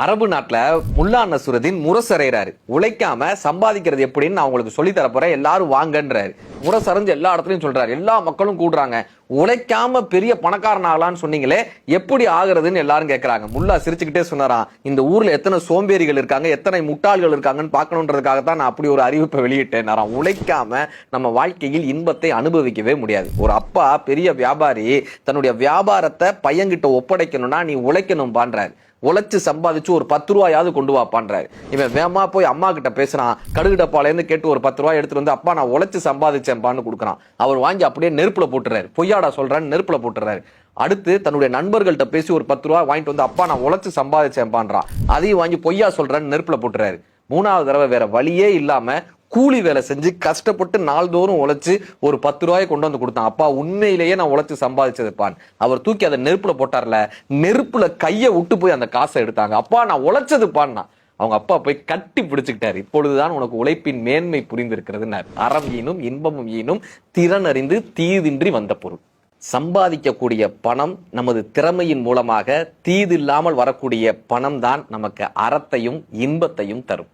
அரபு நாட்டுல முல்லா நசுருதீன் முரசறைறாரு. உழைக்காம சம்பாதிக்கிறது எப்படின்னு நான் உங்களுக்கு சொல்லி தரப்போறேன், எல்லாரும் வாங்கன்றாரு. முரசறைஞ்சு எல்லா இடத்துலயும் சொல்றாரு, எல்லா மக்களும் கூடுறாங்க. உழைக்காம பெரிய பணக்காரன் ஆகலான்னு சொன்னீங்களே, எப்படி ஆகுறதுன்னு எல்லாரும் கேட்கறாங்க. முல்லா சிரிச்சுக்கிட்டே சொன்னாராம், இந்த ஊர்ல எத்தனை சோம்பேறிகள் இருக்காங்க, எத்தனை முட்டாள்கள் இருக்காங்கன்னு பார்க்கணுன்றதுக்காகத்தான் நான் அப்படி ஒரு அறிவிப்பை வெளியிட்டேன். உழைக்காம நம்ம வாழ்க்கையில் இன்பத்தை அனுபவிக்கவே முடியாது. ஒரு அப்பா பெரிய வியாபாரி தன்னுடைய வியாபாரத்தை பையன்கிட்ட ஒப்படைக்கணும்னா நீ உழைக்கணும் பண்றாரு. உழைச்சு சம்பாதிச்சு ஒரு 10 ரூபாயாவது கொண்டு வா பண்றாரு. இவன் வேமா போய் அம்மா கிட்ட பேசுறான். கடுகு டப்பால இருந்து கேட்டு ஒரு 10 ரூபாய் எடுத்துட்டு வந்து, அப்பா நான் உழைச்சு சம்பாதிச்சேன்பான்னு கொடுக்குறான். அவர் வாங்கி அப்படியே நெருப்புல போட்டுறாரு. பொய்யாடா சொல்றான்னு நெருப்புல போட்டுறாரு. அடுத்து தன்னுடைய நண்பர்கள்ட்ட பேசி ஒரு 10 ரூபாய் வாங்கிட்டு வந்து, அப்பா நான் உழைச்சு சம்பாதிச்சேன்பான்றான். அதையும் வாங்கி பொய்யா சொல்றான்னு நெருப்புல போட்டுறாரு. 3வது தடவை வேற வழியே இல்லாம கூலி வேலை செஞ்சு கஷ்டப்பட்டு நாள்தோறும் உழைச்சு ஒரு 10 ரூபாயை கொண்டு வந்து கொடுத்தான். அப்பா உண்மையிலேயே நான் உழைச்சு சம்பாதிச்சதுப்பான். அவர் தூக்கி அதை நெருப்புல போட்டார்ல, நெருப்புல கையை விட்டு போய் அந்த காசை எடுத்தாங்க. அப்பா நான் உழைச்சதுப்பான்னா அவங்க அப்பா போய் கட்டி பிடிச்சுக்கிட்டாரு. இப்பொழுதுதான் உனக்கு உழைப்பின் மேன்மை புரிந்திருக்கிறது. அறம் ஈனும் இன்பமும் ஈனும் திறனறிந்து தீதின்றி வந்த பொருள். சம்பாதிக்கக்கூடிய பணம் நமது திறமையின் மூலமாக தீதில்லாமல் வரக்கூடிய பணம் தான் நமக்கு அறத்தையும் இன்பத்தையும் தரும்.